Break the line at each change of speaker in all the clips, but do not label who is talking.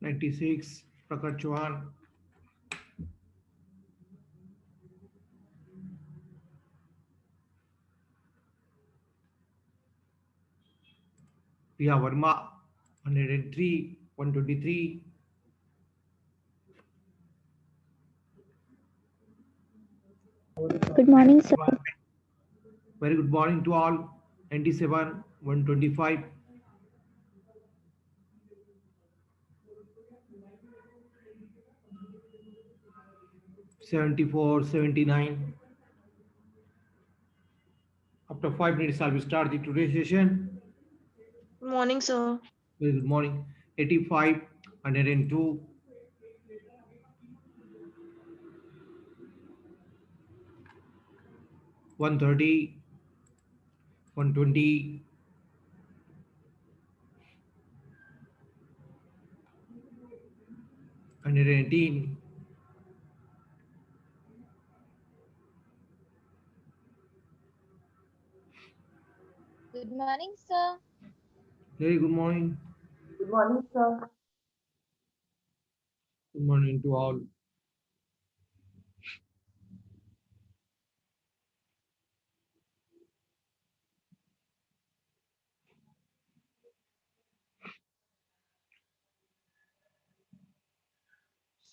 96, Prakhar Chauhan. Priya Verma, 103, 123.
Good morning, sir.
Very good morning to all. 97, 125. 74, 79. After 5 minutes, I will start the today's session.
Good morning, sir.
Very good morning. 85, 102. 130, 120, 118,
Good morning, sir.
very good morning.
Good morning, sir.
Good morning to all.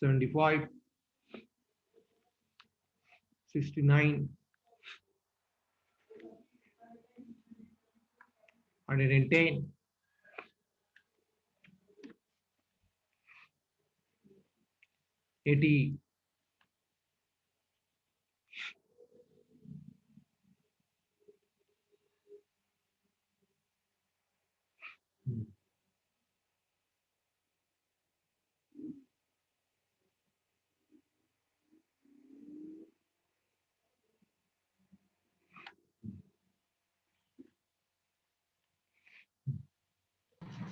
75, 69, 110, 80,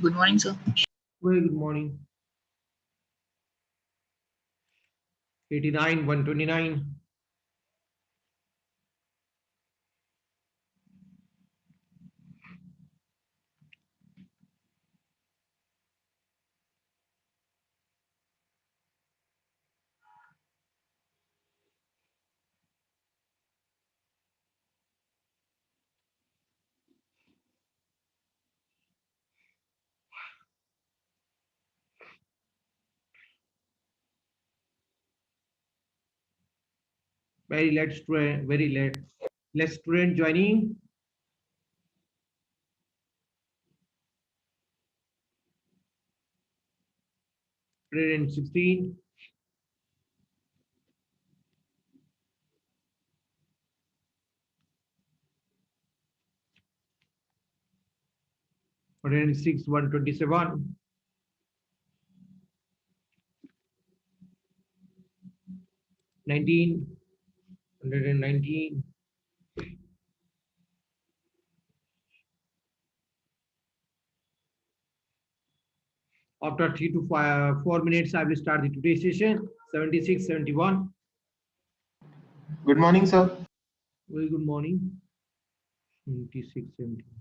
Good morning, sir.
very good morning. 89, 129, very late. Let's student joining. 116, 106, 127, 19, 119. After 4 minutes, I will start the today's session. 76, 71.
Good morning, sir.
Very good morning. 76, 71.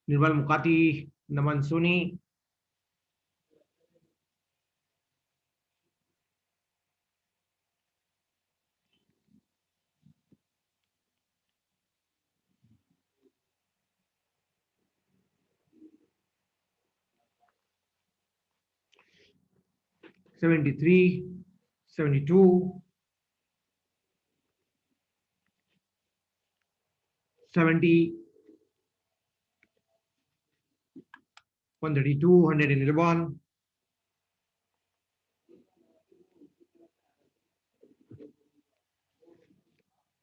Nirmal Mukati, Naman Soni. '73, '72, '70, 132, 111,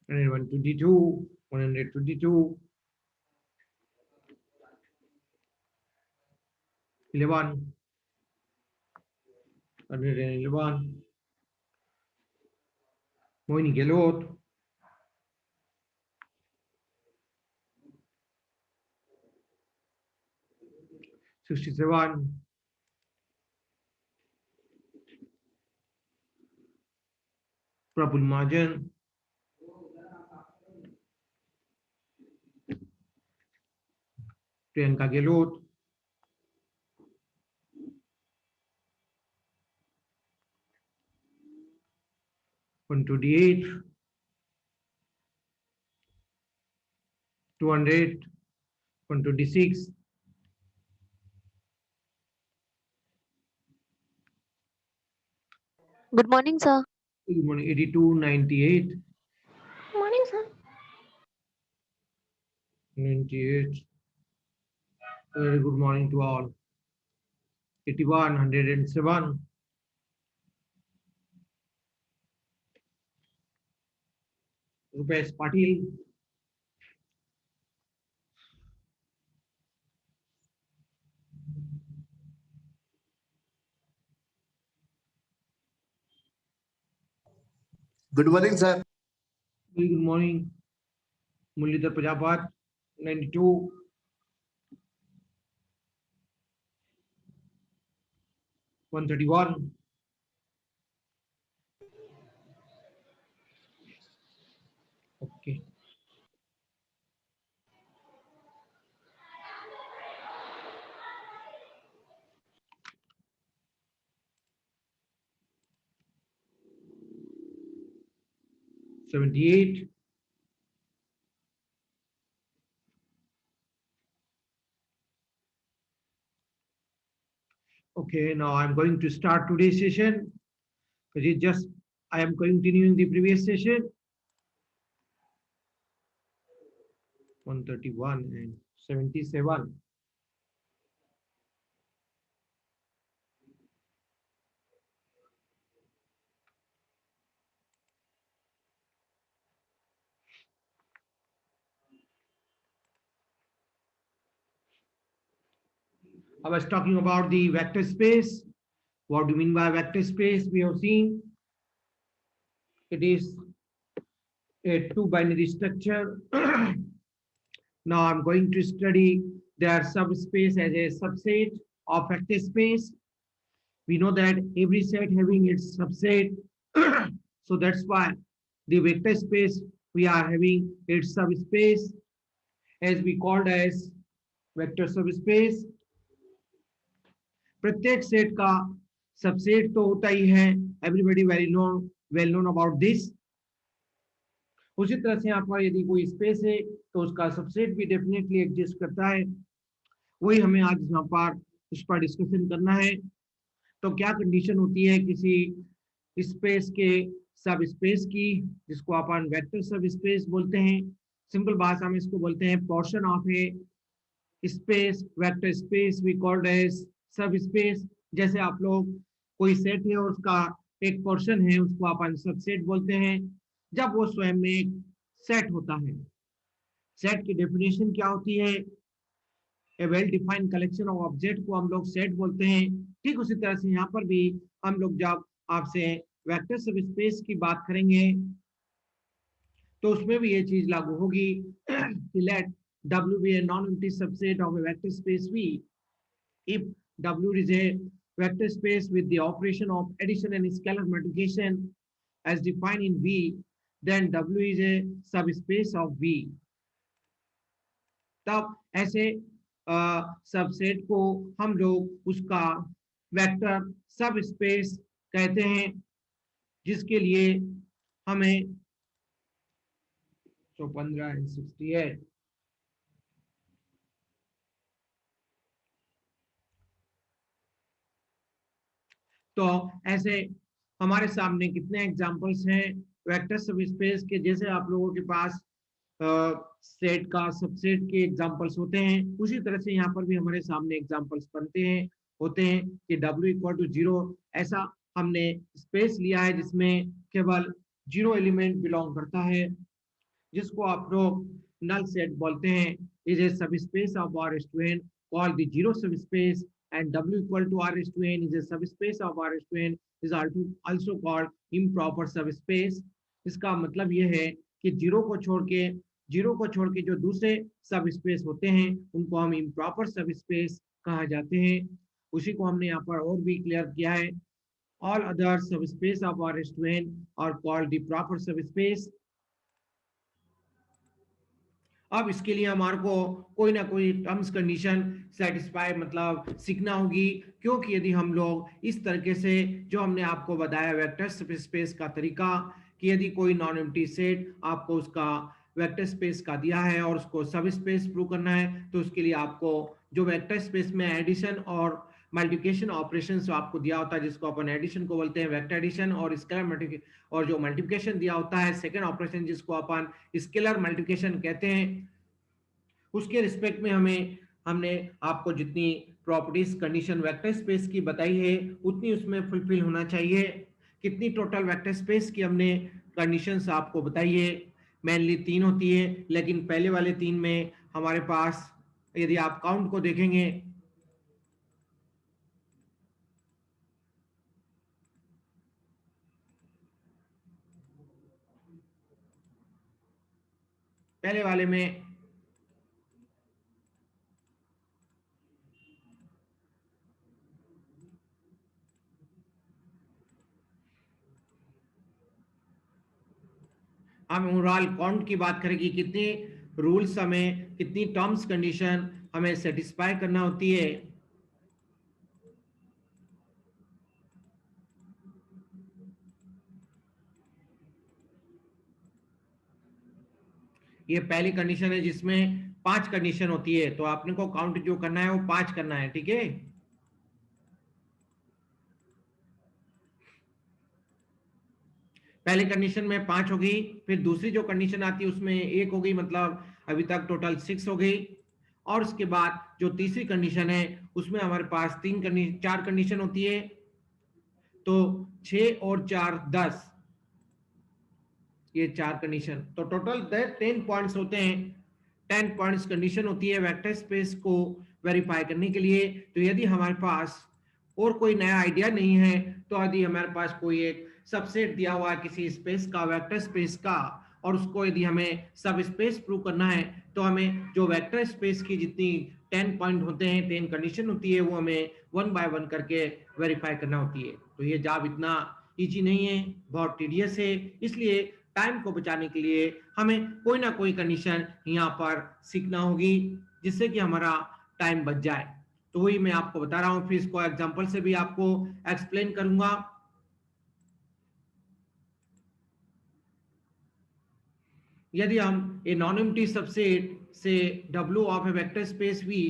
122, 122, 11, 111, Moini Gelot. '67. Prabul Majan. Priyanka Gelot. '128. 200. 126.
Good morning, sir.
Good morning. 82. 98.
Morning, sir.
98. Very good morning to all. 81. 107. Rupesh Patil.
Good morning, sir.
Very good morning. Mulidhar Prajapat. 92. 131. Okay. '78. Okay, now I'm going to start today's session. I am continuing the previous session. 131 and 77. I was talking about the vector space. What do you mean by vector space? We have seen it is a two binary structure. Now I'm going to study their subspace as a subset of vector space. We know that every set having its subset. So that's why the vector space we are having its subspace as we called as vector subspace. प्रत्येक set का subset तो होता ही है, everybody well known about this. उसी तरह से यहाँ पर यदि कोई स्पेस है तो उसका सबसेट भी डेफिनेटली एग्जिस्ट करता है. वही हमें आज यहाँ पर उस पर डिस्कशन करना है. तो क्या कंडीशन होती है किसी स्पेस के सब स्पेस की, जिसको अपन वेक्टर सब स्पेस बोलते हैं. सिंपल भाषा में इसको बोलते हैं portion of a space, vector space we called as subspace. जैसे आप लोग कोई सेट है और उसका एक पोर्शन है, उसको अपन सबसेट बोलते हैं जब वो स्वयं में एक सेट होता है. सेट की डेफिनेशन क्या होती है? A well defined collection of object को हम लोग सेट बोलते हैं. ठीक उसी तरह से यहाँ पर भी हम लोग जब आपसे वेक्टर सबस्पेस की बात करेंगे तो उसमें भी ये चीज लागू होगी. Let W be a non-empty subset of a vector space V. If W is a vector space with the operation of addition and scalar multiplication as defined in V, then W is a subspace of V. तब ऐसे subset को हम लोग उसका vector सब space कहते हैं, जिसके लिए हमें 15 and 68. तो ऐसे हमारे सामने कितने एग्जांपल्स हैं वेक्टर सबस्पेस के. जैसे आप लोगों के पास सेट का सबसेट के एग्जांपल्स होते हैं, उसी तरह से यहाँ पर भी हमारे सामने एग्जांपल्स बनते हैं होते हैं कि W = 0 ऐसा हमने स्पेस लिया है जिसमें केवल 0 एलिमेंट बिलोंग करता है, जिसको आप लोग नल सेट बोलते हैं. Is a subspace of R(n) called the zero subspace, and W = R(n) is a subspace of R(n) is also called improper subspace. इसका मतलब ये है कि जीरो को छोड़ के जो दूसरे सब स्पेस होते हैं उनको हम इम्प्रॉपर सब स्पेस कहा जाते हैं। उसी को हमने यहाँ पर और भी क्लियर किया है। All other subspace of our restaurant are called the proper subspace. अब इसके लिए हमारे को कोई ना कोई टर्म्स कंडीशन सेटिस्फाई मतलब सीखना होगी, क्योंकि यदि हम लोग इस तरीके से जो हमने आपको बताया वेक्टर स्पेस का तरीका, कि यदि कोई नॉन एम्प्टी सेट आपको उसका वेक्टर स्पेस का दिया है और उसको सब स्पेस प्रूव करना है, तो उसके लिए आपको जो वेक्टर स्पेस में एडिशन और मल्टीप्लिकेशन ऑपरेशन जो आपको दिया होता है, जिसको अपन एडिशन को बोलते हैं वेक्टर एडिशन, और स्केलर मल्टीप्लिकेशन, और जो मल्टीप्लिकेशन दिया होता है सेकंड ऑपरेशन जिसको अपन स्केलर मल्टीप्लिकेशन कहते हैं, उसके रिस्पेक्ट में हमने आपको जितनी प्रॉपर्टीज कंडीशन वेक्टर स्पेस की बताई है उतनी उसमें फुलफिल होना चाहिए। कितनी टोटल वेक्टर स्पेस की हमने कंडीशंस आपको बताई है, मेनली 3 होती है, लेकिन पहले वाले 3 में हमारे पास यदि आप काउंट को देखेंगे पहले वाले में हम ओवरऑल काउंट की बात करें कि कितने रूल्स हमें, कितनी टर्म्स कंडीशन हमें सेटिस्फाई करना होती है। ये पहली कंडीशन है जिसमें 5 कंडीशन होती है, तो आपने को काउंट जो करना है वो 5 करना है, ठीक है। पहले कंडीशन में 5 हो गई, फिर दूसरी जो कंडीशन आती है उसमें 1 हो गई, मतलब अभी तक टोटल 6 हो गई। और उसके बाद जो तीसरी कंडीशन है उसमें हमारे पास 4 कंडीशन होती है, तो 6 और 4 10, ये 4 कंडीशन, तो टोटल 10 पॉइंट्स होते हैं। 10 पॉइंट्स कंडीशन होती है वेक्टर स्पेस को वेरीफाई करने के लिए। तो यदि हमारे पास और कोई नया आइडिया नहीं है, तो यदि हमारे पास कोई एक सबसेट दिया हुआ है किसी स्पेस का, वेक्टर स्पेस का, और उसको यदि हमें सब स्पेस प्रूव करना है, तो हमें जो वेक्टर स्पेस की जितनी 10 पॉइंट होते हैं, 10 कंडीशन होती है, वो हमें 1 बाय 1 करके वेरीफाई करना होती है। तो ये जॉब इतना इजी नहीं है, बहुत टीडियस है, इसलिए टाइम को बचाने के लिए हमें कोई ना कोई कंडीशन यहाँ पर सीखना होगी जिससे कि हमारा टाइम बच जाए। तो वही मैं आपको बता रहा हूँ, फिर इसको एग्जांपल से भी आपको एक्सप्लेन करूंगा। यदि हम ए नॉन एम्प्टी सबसेट से W of a vector space V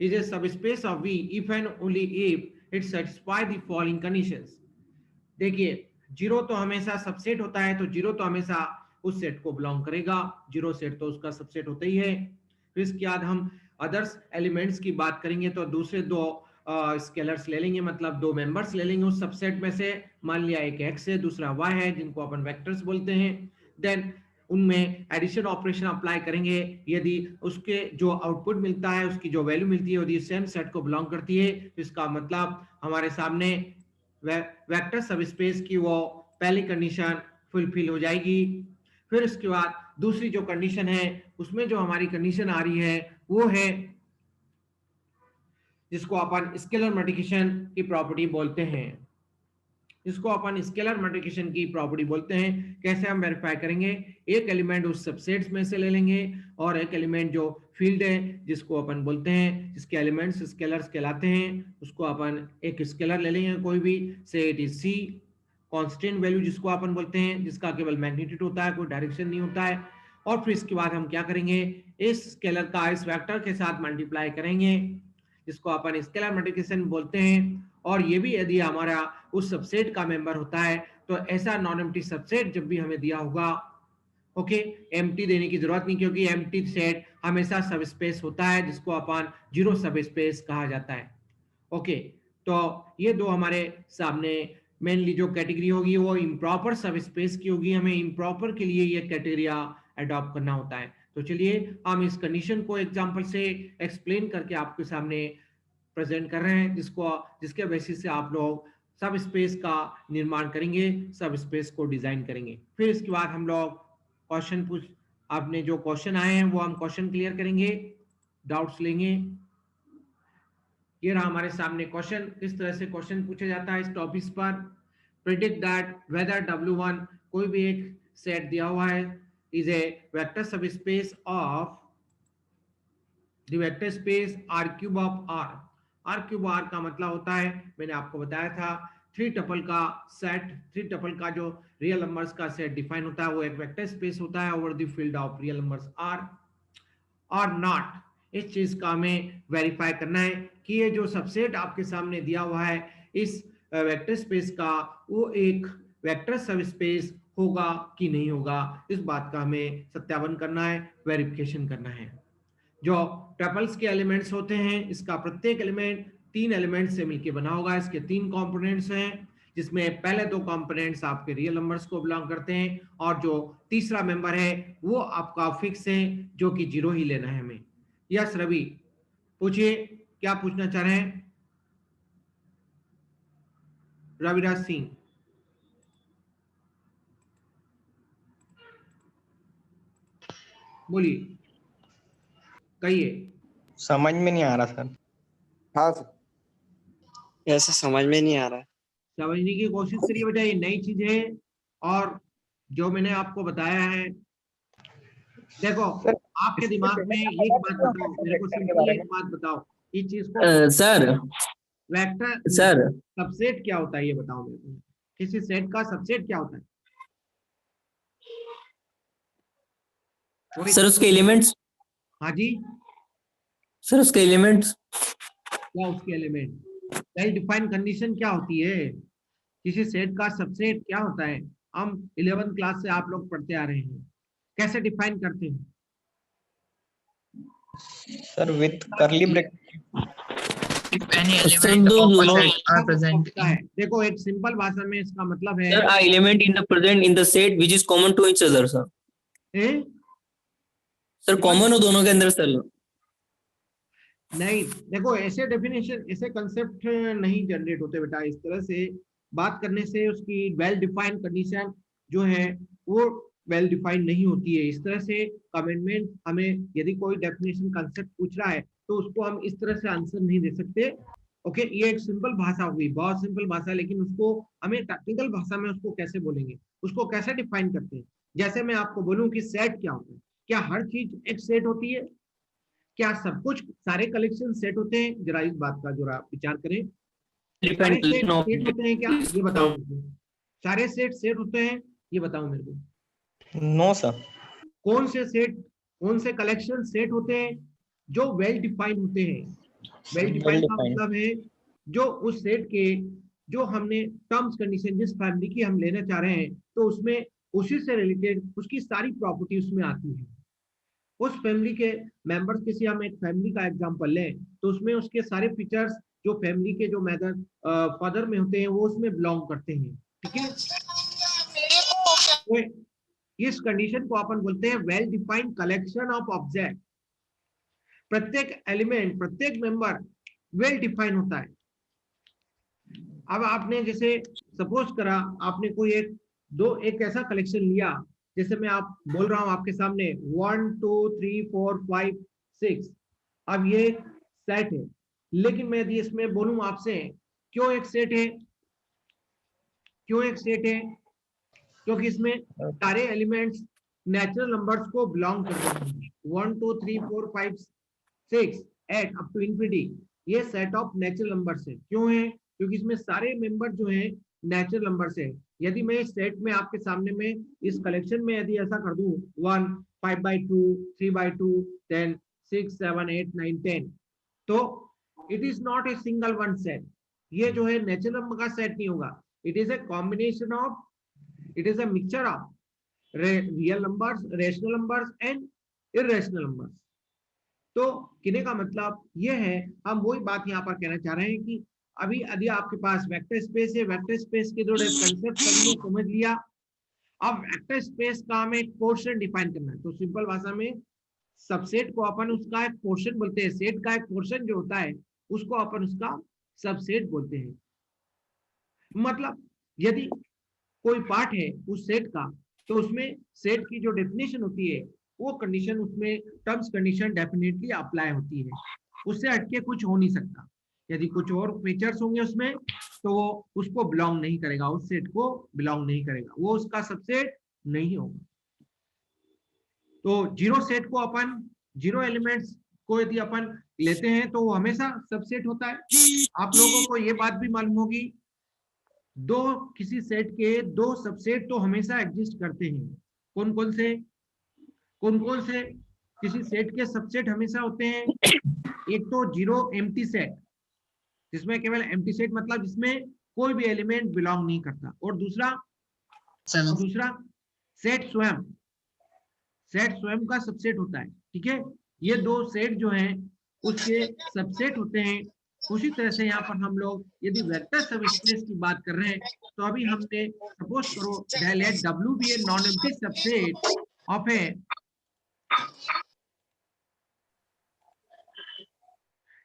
is a subspace of V if and only if it satisfy the following conditions। देखिए, जीरो तो हमेशा सबसेट होता है, तो जीरो तो हमेशा उस सेट को बिलोंग करेगा, जीरो सेट तो उसका सबसेट होता ही है। फिर इसके बाद हम अदर्स एलिमेंट्स की बात करेंगे, तो दूसरे दो स्केलर्स ले लेंगे, मतलब दो मेंबर्स ले लेंगे उस सबसेट में से। मान लिया एक एक्स है, दूसरा वाई है, जिनको अपन वेक्टर्स बोलते हैं। देन उनमें एडिशन ऑपरेशन अप्लाई करेंगे, यदि उसके जो आउटपुट मिलता है, उसकी जो वैल्यू मिलती है, यदि सेम सेट को बिलोंग करती है, तो इसका मतलब हमारे सामने वेक्टर सबस्पेस की वो पहली कंडीशन फुलफिल हो जाएगी। फिर उसके बाद दूसरी जो कंडीशन है, उसमें जो हमारी कंडीशन आ रही है वो है जिसको अपन स्केलर मल्टीप्लिकेशन की प्रॉपर्टी बोलते हैं, जिसको अपन स्केलर मल्टीप्लिकेशन की प्रॉपर्टी बोलते हैं। कैसे हम वेरीफाई करेंगे, एक एलिमेंट उस सबसेट्स में से ले लेंगे, और एक एलिमेंट जो फील्ड है जिसको अपन बोलते हैं, जिसके एलिमेंट्स स्केलर्स कहलाते हैं, उसको अपन एक स्केलर ले लेंगे कोई भी, say it is c, constant value जिसको अपन बोलते हैं, जिसका केवल मैग्नीट्यूड होता है, कोई डायरेक्शन नहीं होता है। और फिर इसके बाद हम क्या करेंगे, इस स्केलर का इस वेक्टर के साथ मल्टीप्लाई करेंगे, जिसको अपन स्केलर मल्टीप्लिकेशन बोलते हैं। और ये भी यदि हमारा उस सबसेट का मेंबर होता है, तो ऐसा नॉन एम्प्टी सबसेट जब भी हमें दिया होगा, ओके, एम्प्टी देने की जरूरत नहीं, क्योंकि एम्प्टी सेट हमेशा सब स्पेस होता है, जिसको अपन जीरो सब स्पेस कहा जाता है। ओके, तो ये दो हमारे सामने मेनली जो कैटेगरी होगी वो इम्प्रॉपर सब स्पेस की होगी। हमें इम्प्रॉपर के लिए ये कैटेगरिया अडॉप्ट करना होता है। तो चलिए हम इस कंडीशन को एग्जांपल से एक्सप्लेन करके आपके सामने प्रेजेंट कर रहे हैं, जिसके बेसिस से आप लोग सब स्पेस का निर्माण करेंगे, सब स्पेस को डिजाइन करेंगे। फिर इसके बाद हम लोग क्वेश्चन पूछ, आपने जो क्वेश्चन आए हैं वो हम क्वेश्चन क्लियर करेंगे, डाउट्स लेंगे। ये रहा हमारे सामने क्वेश्चन, किस तरह से क्वेश्चन पूछा जाता है इस टॉपिक पर। प्रिडिक्ट दैट वेदर W1, कोई भी एक सेट दिया हुआ है, इज ए वेक्टर सब space of the vector space R cube of R। R cube R का मतलब होता है, मैंने आपको बताया था, 3 टपल का सेट, 3 टपल का जो रियल नंबर्स का सेट डिफाइन होता है वो एक वेक्टर स्पेस होता है over the field of real numbers R और नॉट। इस चीज का हमें वेरीफाई करना है कि ये जो सबसेट आपके सामने दिया हुआ है इस वेक्टर स्पेस का, वो एक वेक्टर सब स्पेस होगा कि नहीं होगा, इस बात का हमें सत्यापन करना है, वेरिफिकेशन करना है। जो ट्रिपल्स के एलिमेंट्स होते हैं, इसका प्रत्येक एलिमेंट 3 एलिमेंट से मिलकर बना होगा। इसके 3 कंपोनेंट्स हैं, जिसमें पहले 2 कंपोनेंट्स आपके रियल नंबर्स को बिलोंग करते हैं और जो तीसरा मेंबर है वो आपका फिक्स है, जो कि 0 ही लेना है हमें। यस रवि, पूछिए क्या पूछना चाह रहे हैं। रविराज सिंह, बोलिए, कहिए।
समझ में नहीं आ रहा सर।
हाँ सर।
ऐसा समझ में नहीं आ रहा है।
समझने की कोशिश करिए बेटा, ये नई चीज है और जो मैंने आपको बताया है, देखो आपके दिमाग में एक बात बताओ, मेरे को सिंपली एक बात बताओ, इस चीज को
सर
वेक्टर
सर
सबसेट क्या होता है ये बताओ मेरे को, किसी सेट का सबसेट क्या होता है?
सर उसके एलिमेंट्स,
हाँ जी,
सर उसके एलिमेंट्स,
क्या उसके एलिमेंट, वेल डिफाइंड कंडीशन क्या होती है, किसी सेट का सबसेट क्या होता है? हम 11th क्लास से आप लोग पढ़ते आ रहे हैं, कैसे डिफाइन करते हैं
सर विथ करली bracket.
If any
Sir,
element
those
of a
no-
set are present
होता है? देखो एक सिंपल भाषा में इसका मतलब है,
sir, a element in the present in the set which is common to each other, sir. Sir common हो दोनों के अंदर सर।
नहीं, देखो ऐसे डेफिनेशन, ऐसे कंसेप्ट नहीं जनरेट होते बेटा। इस तरह से बात करने से उसकी वेल डिफाइंड कंडीशन जो है वो वेल डिफाइंड नहीं होती है। इस तरह से कमेंटमेंट, हमें यदि कोई डेफिनेशन कंसेप्ट पूछ रहा है तो उसको हम इस तरह से आंसर नहीं दे सकते। ओके, ये एक सिंपल भाषा हुई, बहुत सिंपल भाषा, लेकिन उसको हमें टेक्निकल भाषा में उसको कैसे बोलेंगे, उसको कैसे डिफाइन करते हैं। जैसे मैं आपको बोलूं कि सेट क्या होता है, क्या हर चीज एक सेट होती है? क्या सब कुछ, सारे कलेक्शन सेट होते हैं? जरा इस बात का जरा विचार करें, सारे सेट सेट होते हैं क्या, ये बताओ मेरे को। सारे सेट सेट होते हैं, ये बताओ मेरे को।
No sir.
कौन से सेट, कौन से कलेक्शन सेट होते हैं जो वेल डिफाइंड होते हैं? वेल डिफाइंड का मतलब है जो उस सेट के, जो हमने टर्म्स कंडीशन जिस फैमिली की हम लेना चाह रहे हैं, तो उसमें उसी से रिलेटेड उसकी सारी प्रॉपर्टी उसमें आती है। उस फैमिली के मेंबर्स, किसी हम एक फैमिली का एग्जांपल लें तो उसमें उसके सारे फीचर्स जो फैमिली के जो मदर फादर में होते हैं वो उसमें बिलोंग करते हैं। ठीक है, तो इस कंडीशन को अपन बोलते हैं well defined collection of object. प्रत्येक एलिमेंट, प्रत्येक मेंबर वेल डिफाइन होता है। अब आपने जैसे सपोज करा, आपने कोई एक ऐसा कलेक्शन लिया, जैसे मैं आप बोल रहा हूं आपके सामने 1 2 3 4 5 6, अब ये सेट है, लेकिन मैं यदि इसमें बोलूं आपसे क्यों एक सेट है, क्यों एक सेट है? क्योंकि इसमें सारे एलिमेंट्स नेचुरल नंबर्स को बिलोंग करते हैं। 1 2 3 4 5 6 8 अप टू इंफिनिटी, ये सेट ऑफ नेचुरल नंबर्स है। क्यों है? क्योंकि इसमें सारे मेंबर जो है नेचुरल नंबर्स है। यदि मैं इस सेट में आपके सामने में इस कलेक्शन में यदि ऐसा कर दूं 1 5/2 3/2 10 6 7 8 9 10, तो it is not a single one set. ये जो है नेचुरल नंबर का सेट नहीं होगा, it is a combination of, it is a mixture of real numbers, rational numbers and irrational numbers. तो कहने का मतलब ये है, हम वही बात यहाँ पर कहना चाह रहे हैं कि अभी यदि आपके पास वेक्टर स्पेस है, वेक्टर स्पेस के जो कंसेप्ट हमने समझ लिया, अब वेक्टर स्पेस का हमें एक पोर्शन डिफाइन करना है। तो सिंपल भाषा में सबसेट को अपन उसका एक पोर्शन बोलते हैं, सेट का एक पोर्शन जो होता है उसको अपन उसका सबसेट बोलते हैं। मतलब यदि कोई पार्ट है उस सेट का, तो उसमें सेट की जो डेफिनेशन होती है वो कंडीशन उसमें टर्म्स कंडीशन डेफिनेटली अप्लाई होती है, उससे हटके कुछ हो नहीं सकता। यदि कुछ और फीचर्स होंगे उसमें तो वो उसको बिलोंग नहीं करेगा, उस सेट को बिलोंग नहीं करेगा, वो उसका सबसेट नहीं होगा। तो जीरो सेट को अपन, जीरो एलिमेंट्स को यदि अपन लेते हैं तो वो हमेशा सबसेट होता है। आप लोगों को ये बात भी मालूम होगी, दो किसी सेट के दो सबसेट तो हमेशा एग्जिस्ट करते हैं। कौन कौन से किसी सेट के सबसेट हमेशा होते हैं? एक तो जीरो एम्प्टी सेट, जिसमें केवल एम्प्टी सेट मतलब जिसमें कोई भी एलिमेंट बिलोंग नहीं करता, और दूसरा सेट स्वयं का सबसेट होता है। ठीक है, ये दो सेट जो हैं उसके सबसेट होते हैं। उसी तरह से यहाँ पर हम लोग यदि वेक्टर सबस्पेस की बात कर रहे हैं तो अभी हमने सपोज करो let W be a non empty subset of A,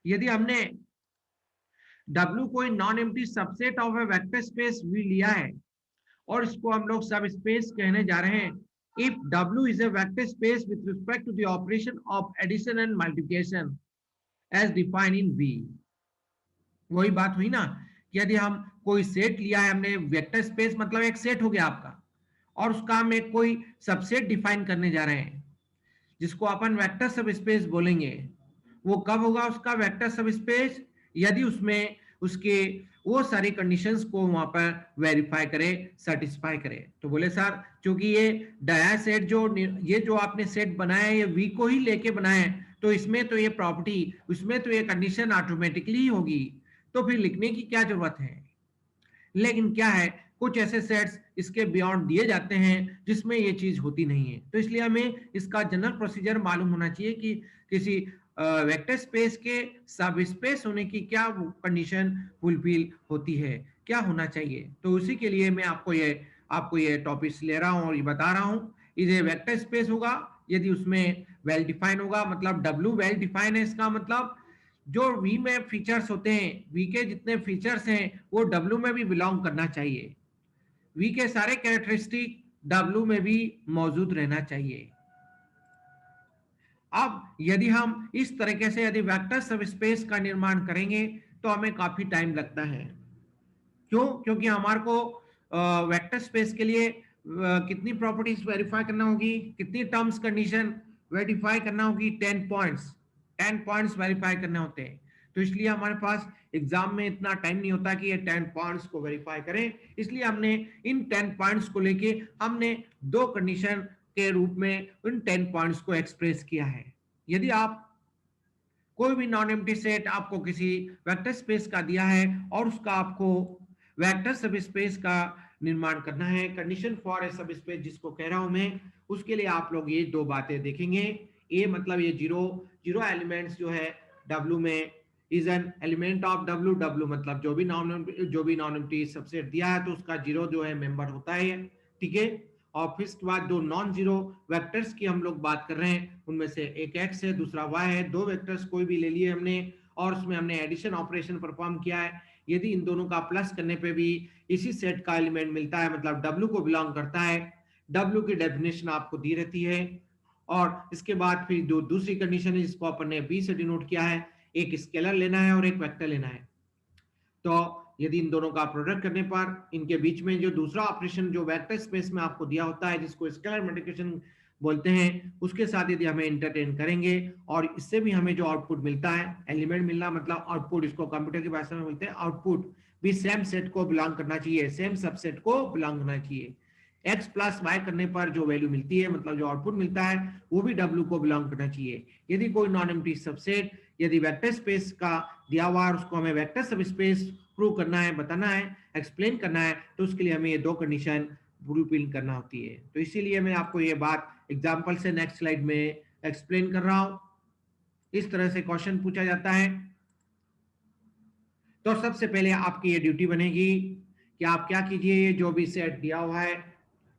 यदि हमने W कोई non empty subset of a vector space V लिया है और इसको हम लोग सब स्पेस कहने जा रहे हैं, if W is a vector space with respect to the operation of addition and multiplication as defined in V। वही बात हुई ना कि यदि हम कोई सेट लिया है हमने, वेक्टर स्पेस मतलब एक सेट हो गया आपका, और उसका हम एक कोई सबसेट डिफाइन करने जा रहे हैं जिसको अपन वेक्टर सब स्पेस बोलेंगे। वो कब होगा उसका वेक्टर सब स्पेस? यदि उसमें उसके वो सारी कंडीशंस को वहां पर वेरीफाई करे, सेटिस्फाई करे। तो बोले सर क्योंकि ये डाया सेट ये जो आपने सेट बनाया है ये वी को ही लेके बनाया है, तो इसमें तो ये प्रॉपर्टी, उसमें तो ये कंडीशन ऑटोमेटिकली ही होगी, तो फिर लिखने की क्या जरूरत है। लेकिन क्या है, कुछ ऐसे सेट्स इसके बियॉन्ड दिए जाते हैं जिसमें ये चीज होती नहीं है, तो इसलिए हमें इसका जनरल प्रोसीजर मालूम होना चाहिए कि किसी वेक्टर स्पेस के सब स्पेस होने की क्या कंडीशन फुलफिल होती है, क्या होना चाहिए। तो उसी के लिए मैं आपको ये टॉपिक्स ले रहा हूँ और ये बता रहा हूँ। ये वेक्टर स्पेस होगा यदि उसमें वेल डिफाइन होगा, मतलब W वेल डिफाइन है, इसका मतलब जो V में फीचर्स होते हैं, V के जितने फीचर्स हैं वो W में भी बिलोंग करना चाहिए, V के सारे कैरेक्टरिस्टिक W में भी मौजूद रहना चाहिए। अब यदि हम इस तरीके से यदि वेक्टर सबस्पेस का निर्माण करेंगे तो हमें काफी टाइम लगता है। क्यों? क्योंकि हमारे को वेक्टर स्पेस के लिए कितनी प्रॉपर्टीज वेरीफाई करना होगी, कितनी टर्म्स कंडीशन वेरीफाई करना होगी? 10 पॉइंट्स वेरीफाई करने होते हैं। तो इसलिए हमारे पास एग्जाम में इतना टाइम नहीं होता कि ये 10 पॉइंट्स को वेरीफाई करें, इसलिए हमने इन 10 पॉइंट्स को लेके हमने दो कंडीशन के रूप में उन 10 पॉइंट्स को एक्सप्रेस किया है। यदि आप कोई भी नॉन एम्प्टी सेट आपको किसी वेक्टर स्पेस का दिया है और उसका आपको वेक्टर सबस्पेस का निर्माण करना है, कंडीशन फॉर ए सबस्पेस जिसको कह रहा हूं मैं, उसके लिए आप लोग ये दो बातें देखेंगे। ए मतलब ये जीरो एलिमेंट्स जो है W में is an element of W। W मतलब जो भी नॉन एम्प्टी सबसेट दिया है तो उसका जीरो जो है मेंबर होता है, ठीक है। और फिर इसके बाद दो नॉन जीरो वेक्टर्स की हम लोग बात कर रहे हैं, उनमें से एक x है दूसरा y है, दो वेक्टर्स कोई भी ले लिए हमने और उसमें हमने एडिशन ऑपरेशन परफॉर्म किया है। यदि इन दोनों का प्लस करने पे भी इसी सेट का एलिमेंट मिलता है, मतलब W को बिलोंग करता है, W की डेफिनेशन आपको दी रहती है। और इसके बाद फिर जो दूसरी कंडीशन है जिसको अपन ने B से डिनोट किया है, एक स्केलर लेना है और एक वेक्टर लेना है। तो यदि इन दोनों का प्रोडक्ट करने पर इनके बीच में जो दूसरा ऑपरेशन जो वेक्टर स्पेस में आपको दिया होता है जिसको स्केलर मल्टीप्लिकेशन बोलते हैं, उसके साथ यदि हमें इंटरटेन करेंगे और इससे भी हमें जो आउटपुट मिलता है, एलिमेंट मिलना मतलब आउटपुट, इसको कंप्यूटर की भाषा में बोलते हैं, आउटपुट भी सेम सेट को बिलोंग करना चाहिए, सेम सबसेट को बिलोंग करना चाहिए। x प्लस वाई करने पर जो वैल्यू मिलती है, मतलब जो आउटपुट मिलता है, वो भी W को बिलोंग करना चाहिए। यदि कोई नॉन एम्प्टी सबसेट यदि वेक्टर स्पेस का दिया हुआ है, उसको हमें वेक्टर सबस्पेस प्रूव करना है, बताना है, एक्सप्लेन करना है, तो उसके लिए हमें ये दो कंडीशन फुलफिल करना होती है। तो इसीलिए मैं आपको ये बात एग्जांपल से नेक्स्ट स्लाइड में एक्सप्लेन कर रहा हूं। इस तरह से क्वेश्चन पूछा जाता है। तो सबसे पहले आपकी ये ड्यूटी बनेगी कि आप क्या कीजिए, ये जो भी सेट दिया हुआ है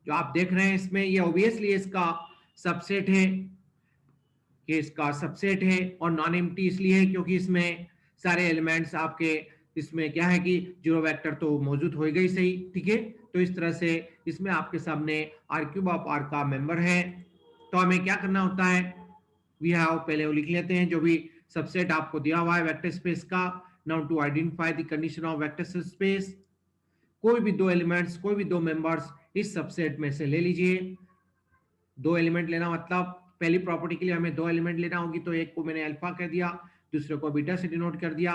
जो आप देख रहे हैं इसमें, ये ऑब्वियसली इसका सबसेट है, कि इसका सबसेट है और नॉन एम्प्टी इसलिए है क्योंकि इसमें सारे एलिमेंट्स आपके इसमें क्या है कि जीरो वेक्टर तो मौजूद होएगा ही सही, ठीक है। तो इस तरह से इसमें आपके सामने आर क्यूब ऑफ आर का मेंबर है। तो हमें क्या करना होता है, वी हैव, पहले वो लिख लेते हैं जो भी सबसेट आपको दिया हुआ है वेक्टर स्पेस का। Now to identify the condition of vector space, कोई भी दो एलिमेंट्स, कोई भी दो मेंबर्स इस सबसेट में से ले लीजिए। दो एलिमेंट लेना मतलब पहली प्रॉपर्टी के लिए हमें दो एलिमेंट लेना होगी, तो एक को मैंने अल्फा कह दिया, दूसरे को बीटा से डिनोट कर दिया।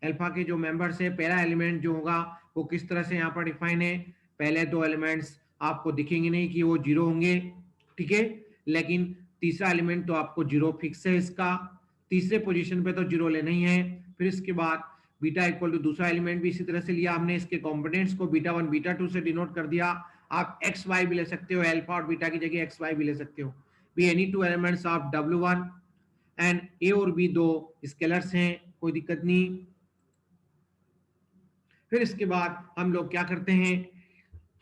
अल्फा के जो मेंबर्स है, पहला एलिमेंट जो होगा वो किस तरह से यहाँ पर डिफाइन है, पहले दो एलिमेंट्स आपको दिखेंगे नहीं कि वो जीरो होंगे, ठीक है, लेकिन तीसरा एलिमेंट तो आपको जीरो फिक्स है इसका, तीसरे पोजीशन पे तो जीरो लेना ही है। फिर इसके बाद बीटा इक्वल टू दूसरा एलिमेंट भी इसी तरह से लिया हमने, इसके कंपोनेंट्स को बीटा 1 बीटा 2 से डिनोट कर दिया। आप एक्स वाई भी ले सकते हो, अल्फा और बीटा की जगह एक्स वाई भी ले सकते हो। B any two elements of W1 and a और बी दो स्केलर्स हैं, कोई दिक्कत नहीं। फिर इसके बाद हम लोग क्या करते हैं,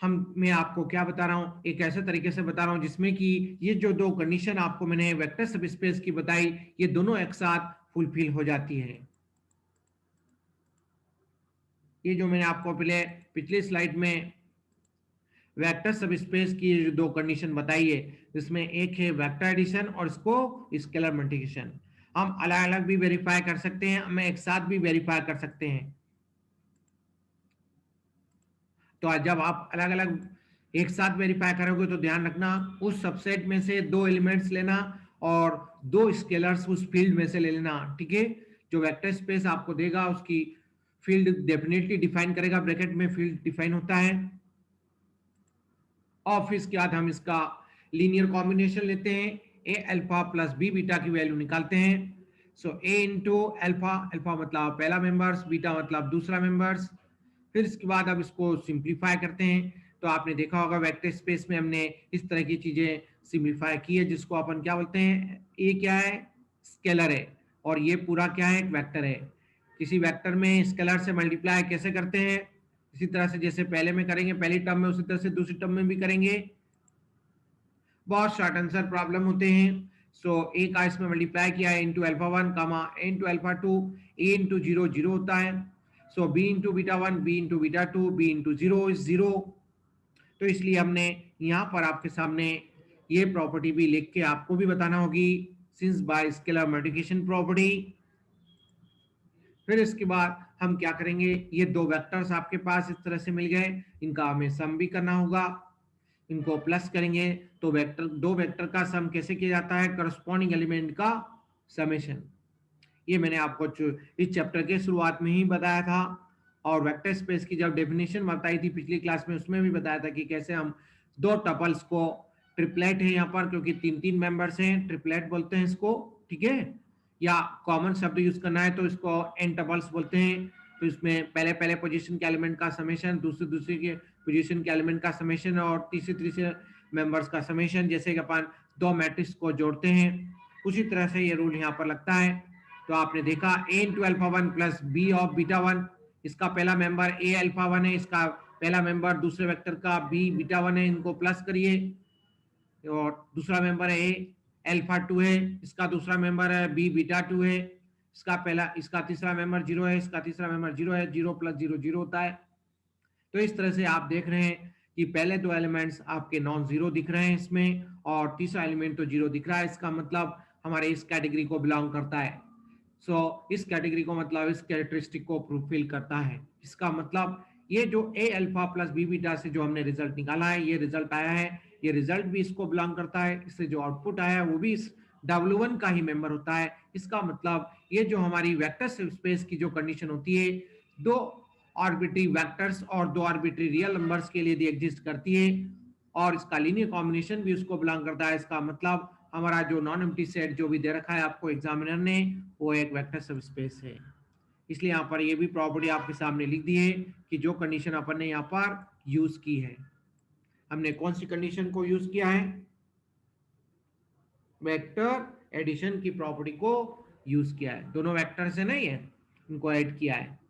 मैं आपको क्या बता रहा हूं, एक ऐसे तरीके से बता रहा हूं जिसमें कि ये जो दो कंडीशन आपको मैंने वेक्टर सबस्पेस की बताई, ये दोनों एक साथ फुलफिल हो जाती है। ये जो मैंने आपको पिछले स्लाइड में वेक्टर सबस्पेस की जो दो कंडीशन बताई है, जिसमें एक है वेक्टर एडिशन और इसको स्केलर मल्टीप्लिकेशन, हम अलग अलग भी वेरीफाई कर सकते हैं, हमें एक साथ भी वेरीफाई कर सकते हैं। तो जब आप अलग अलग एक साथ वेरीफाई करोगे तो ध्यान रखना उस सबसेट में से दो एलिमेंट्स लेना और दो स्केलर्स उस फील्ड में से ले लेना, ठीक है। जो वेक्टर स्पेस आपको देगा उसकी फील्ड डेफिनेटली डिफाइन करेगा, ब्रैकेट में फील्ड डिफाइन होता है। और फिर इसके बाद हम इसका लीनियर कॉम्बिनेशन लेते हैं, ए अल्फा प्लस बी बीटा की वैल्यू निकालते हैं। सो ए इंटू अल्फा, अल्फा मतलब पहला मेंबर्स, बीटा मतलब दूसरा मेंबर्स। फिर इसके बाद अब इसको सिंप्लीफाई करते हैं। तो आपने देखा होगा वेक्टर स्पेस में हमने इस तरह की चीजें सिंप्लीफाई की है, जिसको अपन क्या बोलते हैं, ए क्या है, स्केलर है, और ये पूरा क्या है, एक वेक्टर है। किसी वेक्टर में स्केलर से मल्टीप्लाई कैसे करते हैं, इसी तरह से जैसे पहले में करेंगे पहली टर्म में, उसी तरह से दूसरी टर्म में भी करेंगे। बहुत शॉर्ट आंसर प्रॉब्लम होते हैं। सो ए का इसमें मल्टीप्लाई किया है into alpha 1 comma a into alpha 2, a into 0 0 होता है। So b into beta 1, b into beta 2, b into 0 is 0। तो इसलिए हमने यहाँ पर आपके सामने ये प्रॉपर्टी भी लिख के आपको भी बताना होगी, since bye scalar multiplication property. फिर इसके बाद हम क्या करेंगे, ये दो वेक्टर्स आपके पास इस तरह से मिल गए, इनका हमें सम भी करना होगा, इनको प्लस करेंगे तो वेक्टर, दो वेक्टर का सम कैसे किया जाता है, करस्पॉन्डिंग एलिमेंट का समेशन। ये मैंने आपको इस चैप्टर के शुरुआत में ही बताया था, और वेक्टर स्पेस की जब डेफिनेशन बताई थी पिछली क्लास में, उसमें भी बताया था कि कैसे हम दो टपल्स को, ट्रिपलेट है यहाँ पर क्योंकि तीन तीन मेंबर्स हैं, ट्रिपलेट बोलते हैं इसको, ठीक है, या कॉमन शब्द यूज करना है तो इसको एन टपल्स बोलते हैं। तो इसमें पहले पोजीशन के एलिमेंट का समेशन, दूसरे के पोजीशन के एलिमेंट का समेशन, और तीसरे मेंबर्स का समेशन, जैसे कि अपन दो मैट्रिक्स को जोड़ते हैं उसी तरह से ये रूल यहाँ पर लगता है। तो आपने देखा a into alpha 1 plus b of beta 1, इसका पहला मेंबर ए अल्फा 1 है, इसका पहला मेंबर दूसरे वेक्टर का बी बीटा 1 है, इनको प्लस करिए, और दूसरा मेंबर है ए अल्फा 2 है, इसका दूसरा मेंबर है बी बीटा 2 है, इसका तीसरा मेंबर 0 है, इसका तीसरा मेंबर 0 है, 0 प्लस 0 0 होता है। तो इस तरह से आप देख रहे हैं कि पहले दो एलिमेंट्स आपके नॉन जीरो दिख रहे हैं इसमें, और तीसरा एलिमेंट तो 0 दिख रहा है, इसका मतलब हमारे इस कैटेगरी को बिलोंग करता है। सो इस कैटेगरी को मतलब इस कैरेक्टरिस्टिक को फुलफिल करता है। इसका मतलब ये जो ए अल्फा प्लस बी बीटा से जो हमने रिजल्ट निकाला है, ये रिजल्ट आया है, ये रिजल्ट भी इसको बिलोंग करता है, इससे जो आउटपुट आया है वो भी इस W1 का ही मेंबर होता है। इसका मतलब ये जो हमारी वेक्टर स्पेस की जो कंडीशन होती है, दो आर्बिट्री वेक्टर्स और दो आर्बिट्री रियल नंबर्स के लिए एग्जिस्ट करती है, और इसका लीनियर कॉम्बिनेशन भी उसको बिलोंग करता है। इसका मतलब हमारा जो नॉन एम्प्टी सेट जो भी दे रखा है आपको एग्जामिनर ने, वो एक वेक्टर सबस्पेस है। इसलिए यहाँ पर ये भी प्रॉपर्टी आपके सामने लिख दी है कि जो कंडीशन अपन ने यहाँ पर यूज की है, हमने कौन सी कंडीशन को यूज किया है, वेक्टर एडिशन की प्रॉपर्टी को यूज किया है। दोनों वेक्टर से नहीं है, इनको ऐड किया है।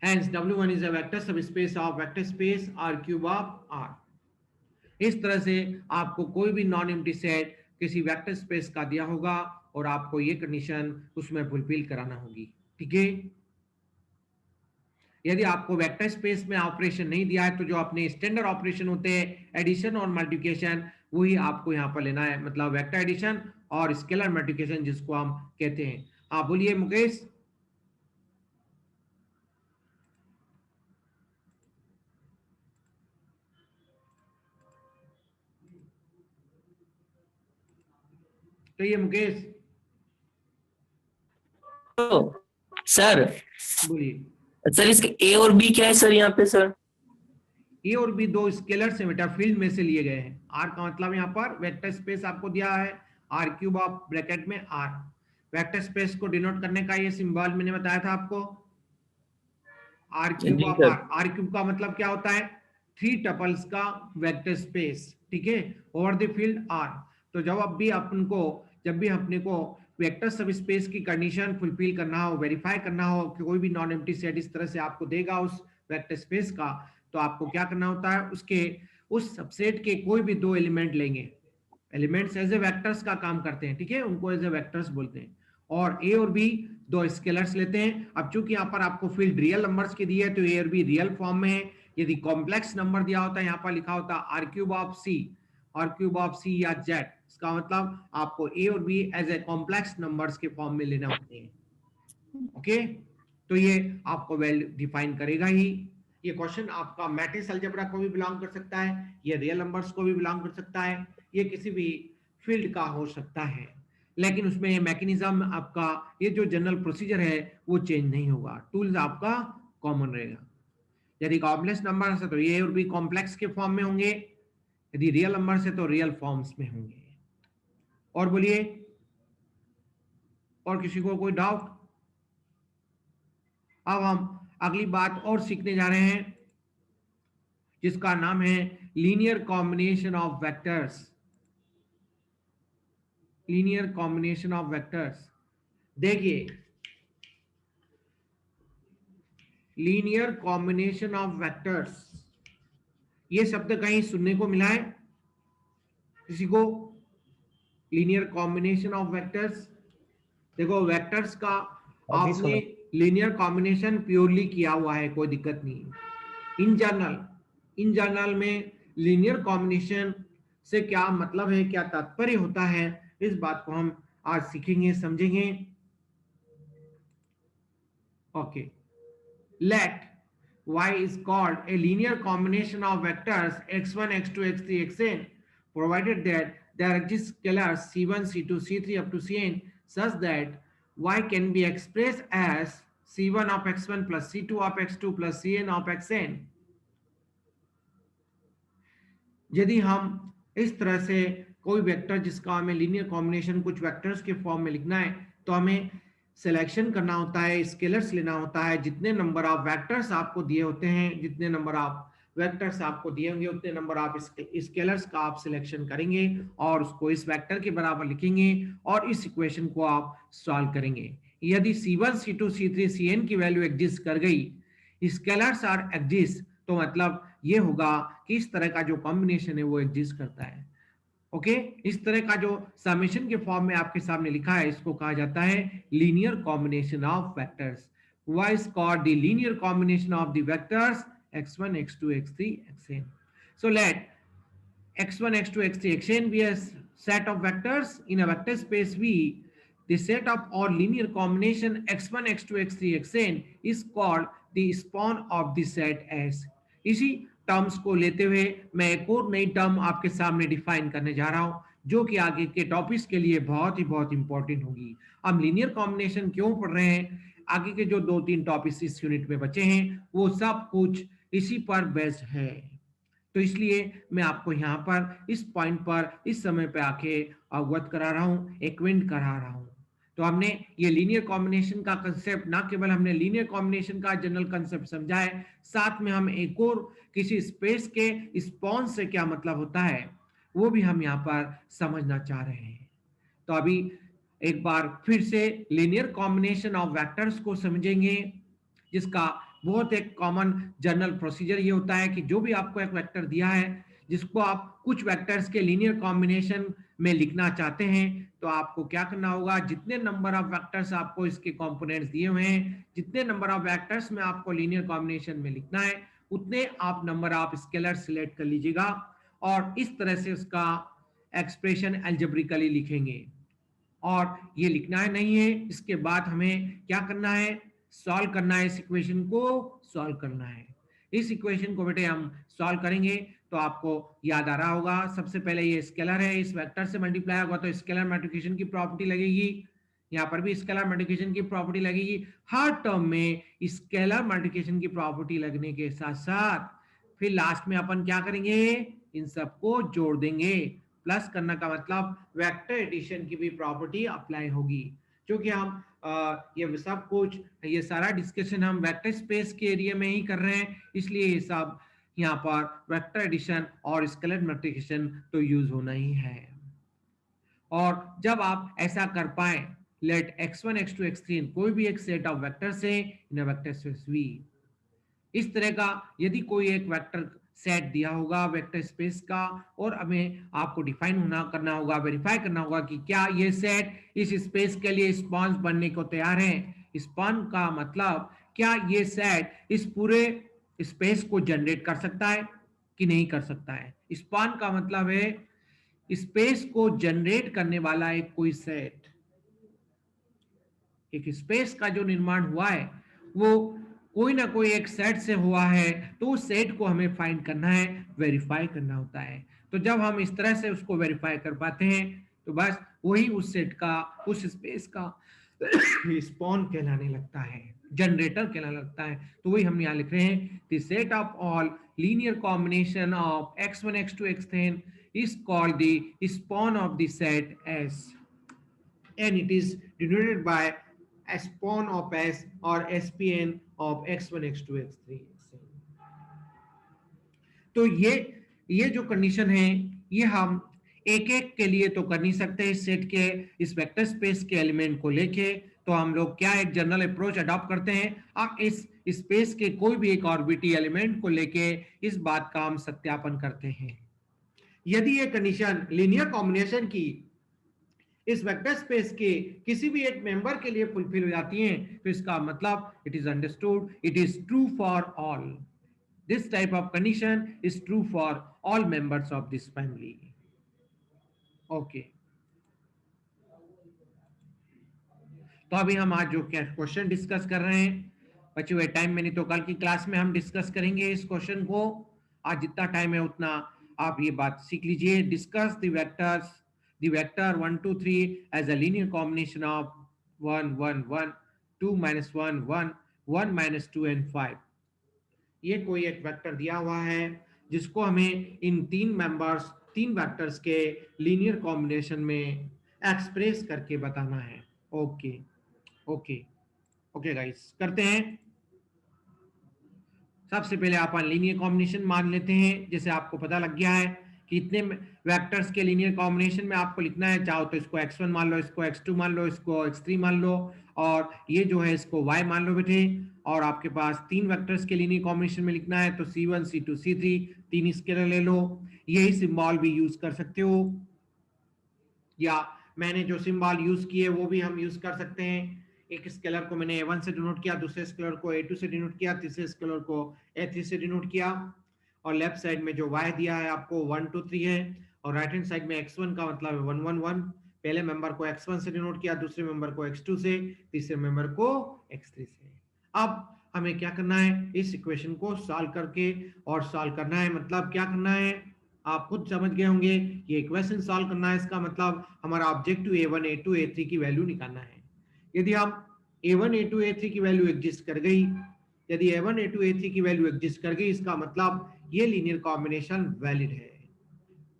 Hence W1 is a vector subspace of vector space R cube of R। इस तरह से आपको कोई भी नॉन एम्प्टी सेट किसी वेक्टर स्पेस का दिया होगा और आपको ये कंडीशन उसमें फुलफिल कराना होगी। ठीक है, यदि आपको वेक्टर स्पेस में ऑपरेशन नहीं दिया है तो जो अपने स्टैंडर्ड ऑपरेशन होते हैं एडिशन और मल्टीप्लिकेशन, वही आपको यहाँ पर लेना है, मतलब वेक्टर एडिशन और स्केलर मल्टीप्लिकेशन जिसको हम कहते हैं। आप बोलिए मुकेश। तो ये मुकेश
तो सर
बोलिए।
सर इसके ए और बी क्या है सर यहाँ पे सर?
ए और बी दो स्केलर से बेटा फील्ड में से लिए गए हैं। आर का मतलब यहाँ पर वेक्टर स्पेस आपको दिया है, आर क्यूब ऑफ ब्रैकेट में आर। वेक्टर स्पेस को डिनोट करने का ये सिंबल मैंने बताया था आपको, R cube of R. R cube का मतलब क्या होता है? 3 टपल्स का वेक्टर स्पेस, ठीक है, ओवर द फील्ड आर। तो जब भी अपने को वेक्टर सब स्पेस की कंडीशन फुलफिल करना हो, वेरीफाई करना हो कि कोई भी नॉन एम्प्टी सेट इस तरह से आपको देगा उस वेक्टर स्पेस का, तो आपको क्या करना होता है, उस सबसेट के कोई भी 2 एलिमेंट लेंगे। एलिमेंट्स एज ए वेक्टर्स का काम करते हैं, ठीक है, उनको एज ए वेक्टर्स बोलते हैं। और ए और बी 2 स्केलर्स लेते हैं। अब चूंकि यहाँ पर आपको फील्ड रियल नंबर्स की दी है तो ए और बी रियल फॉर्म में है। यदि कॉम्प्लेक्स नंबर दिया होता है, यहाँ पर लिखा होता आर क्यूब ऑफ सी या जेड, इसका मतलब आपको ए और B as a complex numbers के फॉर्म में लेना होते हैं। ओके, तो ये आपको वेल डिफाइन करेगा ही। ये क्वेश्चन आपका मैट्रिक्स अलजेब्रा को भी बिलोंग कर सकता है, ये रियल नंबर्स को भी बिलोंग कर सकता है, ये किसी भी फील्ड का हो सकता है, लेकिन उसमें ये मैकेनिज्म आपका, ये जो जनरल प्रोसीजर है वो चेंज नहीं होगा, टूल्स आपका कॉमन रहेगा। यदि कॉम्प्लेक्स नंबर है तो ये और भी कॉम्प्लेक्स के फॉर्म में होंगे, यदि रियल नंबर है तो रियल फॉर्म्स में होंगे। और बोलिए, और किसी को कोई डाउट? अब हम अगली बात और सीखने जा रहे हैं जिसका नाम है linear combination of vectors. Linear combination of vectors. देखिए, लीनियर कॉम्बिनेशन ऑफ वेक्टर्स, ये शब्द कहीं सुनने को मिला है किसी को? Linear combination of vectors. देखो, वेक्टर्स का आपने लीनियर कॉम्बिनेशन प्योरली किया हुआ है, कोई दिक्कत नहीं। इन जनरल में लीनियर कॉम्बिनेशन से क्या मतलब है, क्या तात्पर्य होता है, इस बात को हम आज सीखेंगे, समझेंगे। Okay, let y is called a linear combination of vectors x1 x2 x3 xn provided that there exist scalars c1 c2 c3 up to cn such that y can be expressed as c1 of x1 plus c2 of x2 plus cn of xn। यदि हम इस तरह से कोई vector जिसका हमें linear combination कुछ vectors के फॉर्म में लिखना है, तो हमें सिलेक्शन करना होता है, स्केलर्स लेना होता है। जितने नंबर ऑफ वेक्टर्स आपको दिए होते हैं, जितने नंबर ऑफ वेक्टर्स आपको दिए होंगे, उतने नंबर ऑफ स्केलर्स का आप सिलेक्शन करेंगे और उसको इस वेक्टर के बराबर लिखेंगे और इस इक्वेशन को आप सॉल्व करेंगे। यदि c1 c2 c3 cn की वैल्यू एग्जिस्ट कर गई, स्केलर्स आर एग्जिस्ट, तो मतलब ये होगा कि इस तरह का जो कॉम्बिनेशन है वो एग्जिस्ट करता है। ओके, इस तरह का जो समेशन के फॉर्म में आपके सामने लिखा है, इसको कहा जाता है linear combination of vectors. y is called the linear combination of the vectors x1 x2 x3 xn। so let x1 x2 x3 xn be a set of vectors in a vector space V. The set of or linear combination x1 x2 x3 xn is called the spawn of the set S। इसी terms को लेते हुए मैं एक और नई term आपके सामने डिफाइन करने जा रहा हूं, जो कि आगे के टॉपिक्स के लिए बहुत इंपॉर्टेंट होगी। हम लीनियर कॉम्बिनेशन क्यों पढ़ रहे हैं, आगे के जो 2-3 टॉपिक्स इस यूनिट में बचे हैं वो सब कुछ इसी पर बेस्ड है। तो इसलिए मैं आपको यहाँ पर इस पॉइंट पर इस समय पे आके अवगत करा रहा हूँ, एक्वेंट करा रहा हूँ। तो हमने ये लीनियर कॉम्बिनेशन का कंसेप्ट, ना केवल हमने लीनियर कॉम्बिनेशन का जनरल कंसेप्ट समझा है, साथ में हम एक और किसी स्पेस के स्पॉन से क्या मतलब होता है वो भी हम यहाँ पर समझना चाह रहे हैं। तो अभी एक बार फिर से लीनियर कॉम्बिनेशन ऑफ वेक्टर्स को समझेंगे, जिसका बहुत एक कॉमन जनरल प्रोसीजर ये होता है कि जो भी आपको एक वेक्टर दिया है जिसको आप कुछ वेक्टर्स के लीनियर कॉम्बिनेशन में लिखना चाहते हैं, तो आपको क्या करना होगा, जितने नंबर ऑफ वेक्टर्स आपको इसके कंपोनेंट्स दिए हुए हैं, जितने नंबर ऑफ वेक्टर्स में आपको लीनियर कॉम्बिनेशन में लिखना है, उतने आप नंबर ऑफ स्केलर सिलेक्ट कर लीजिएगा और इस तरह से उसका एक्सप्रेशन अलजेब्रिकली लिखेंगे। और ये लिखना है नहीं है, इसके बाद हमें क्या करना है, सॉल्व करना है, इस इक्वेशन को सॉल्व करना है। इस इक्वेशन को बेटे हम सॉल्व करेंगे तो आपको याद आ रहा होगा, सबसे पहले ये स्केलर है, इस वेक्टर से मल्टीप्लाई होगा तो स्केलर मल्टीप्लिकेशन की प्रॉपर्टी लगेगी, यहाँ पर भी स्केलर मल्टीप्लिकेशन की प्रॉपर्टी लगेगी। हर टर्म में स्केलर मल्टीप्लिकेशन की प्रॉपर्टी लगने के साथ साथ फिर लास्ट में अपन क्या करेंगे, इन सबको जोड़ देंगे। प्लस करने का मतलब वेक्टर एडिशन की भी प्रॉपर्टी अप्लाई होगी, क्योंकि हम ये सब कुछ, ये सारा डिस्कशन हम वेक्टर स्पेस के एरिया में ही कर रहे हैं, इसलिए ये सब यहाँ पर वेक्टर एडिशन और स्केलर मल्टीप्लिकेशन तो यूज होना ही है। और जब आप ऐसा कर पाए, लेट x1 x2 x3 कोई भी एक सेट ऑफ वेक्टर से इन वेक्टर स्पेस V, इस तरह का यदि कोई एक वेक्टर सेट दिया होगा वेक्टर स्पेस का, और हमें आपको डिफाइन करना होगा, वेरीफाई करना होगा कि क्या ये सेट इस स्पेस के लिए स्पॉन्स बनने को तैयार है। स्पॉन का मतलब क्या ये सेट इस पूरे स्पेस को जनरेट कर सकता है कि नहीं कर सकता है। स्पॉन का मतलब है स्पेस को जनरेट करने वाला एक कोई सेट, एक स्पेस का जो निर्माण हुआ है वो कोई ना कोई एक सेट से हुआ है, तो उस सेट को हमें फाइंड करना है, वेरीफाई करना होता है। तो जब हम इस तरह से उसको वेरीफाई कर पाते हैं तो बस वही उस सेट का, उस स्पेस का स्पॉन कहलाने लगता है, जनरेटर कहलाने लगता है। तो वही हम यहाँ लिख रहे हैं, the set of all linear combination of x1 x2 x3 is called the spawn of the set S, and it is denoted by a spawn of S or SPN of x1 x2 x3 x3। तो ये जो condition है ये हम एक एक के लिए तो कर नहीं सकते, इस सेट के, इस वेक्टर स्पेस के एलिमेंट को लेके तो हम लोग क्या एक जनरल अप्रोच अडॉप्ट करते हैं, आप इस स्पेस के कोई भी एक ऑर्बिटल एलिमेंट को लेके इस बात का हम सत्यापन करते हैं। यदि ये कंडीशन लीनियर कॉम्बिनेशन की इस वेक्टर स्पेस के किसी भी एक मेंबर के लिए फुलफिल हो जाती हैं, तो इसका मतलब it is understood, it is true for all. This type of condition is true for all members of this family. Okay, तो अभी हम आज जो क्वेश्चन डिस्कस कर रहे हैं, बचे हुए टाइम में नहीं तो कल की क्लास में हम डिस्कस करेंगे इस क्वेश्चन को। आज जितना टाइम है उतना आप ये बात सीख लीजिए। Discuss the vectors, the vector 1 2 3 as a linear combination of 1 1 1 2 minus 1 1 1 minus 2 and 5। ये कोई एक वेक्टर दिया हुआ है जिसको हमें इन तीन मेंबर्स, तीन वेक्टर्स के लीनियर कॉम्बिनेशन में एक्सप्रेस करके बताना है। ओके ओके ओके गाइस, करते हैं। सबसे पहले अपन लीनियर कॉम्बिनेशन मान लेते हैं। जैसे आपको पता लग गया है कि इतने वेक्टर्स के लीनियर कॉम्बिनेशन में आपको लिखना है, चाहो तो इसको x1 मान लो, इसको x2 मान लो, इसको x3 मान लो, और ये जो है इसको y मान लो बेटे। और आपके पास तीन वेक्टर्स के लीनियर कॉम्बिनेशन में लिखना है तो c1 c2 c3 तीन स्केलर ले लो। यही सिंबल भी यूज कर सकते हो, या मैंने जो सिंबल यूज किए वो भी हम यूज कर सकते हैं। एक स्केलर को मैंने a1 से डिनोट किया, दूसरे स्केलर को a2 से डिनोट किया, तीसरे स्केलर को a3 से डिनोट किया। और लेफ्ट साइड में जो y दिया है आपको 1 2 3 है, और राइट हैंड साइड में x1 का मतलब है 1 1 1। पहले मेंबर को x1 से डिनोट किया, दूसरे मेंबर को x2 से, तीसरे मेंबर को x3 से। अब हमें क्या करना है, इस इक्वेशन को सॉल्व करके, और सॉल्व करना है मतलब क्या करना है आप खुद समझ गए होंगे। ये इक्वेशन सॉल्व करना है, इसका मतलब हमारा ऑब्जेक्टिव a1 a2 a3 की वैल्यू निकालना है। यदि हम a1 a2 a3 की वैल्यू एग्जिस्ट कर गई, यदि a1 a2 a3 की वैल्यू एग्जिस्ट कर गई, इसका मतलब ये लीनियर कॉम्बिनेशन वैलिड है,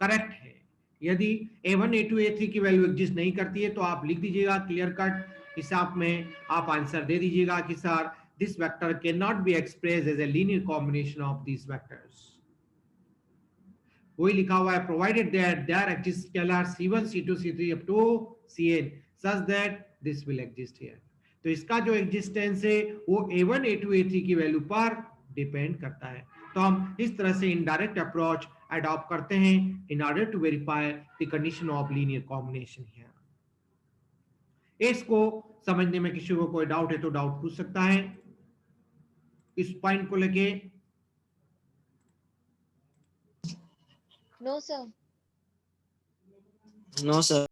करेक्ट है। यदि a1 a2 a3 की वैल्यू एग्जिस्ट नहीं करती है तो आप लिख दीजिएगा क्लियर कट हिसाब में, आप आंसर दे दीजिएगा कि sir this vector can not be expressed as a linear combination of these vectors. वही लिखा हुआ है, provided that there exist scalar c1 c2 c3 up to cn such that this will exist here. तो इसका जो existence है वो a1 a2 a3 की वैल्यू पर डिपेंड करता है। तो हम इस तरह से इनडायरेक्ट अप्रोच अडॉप्ट करते हैं in order to verify the condition of linear combination here. इसको समझने में किसी को कोई डाउट है तो डाउट पूछ सकता है इस पॉइंट को लेके।
No, sir.
No sir.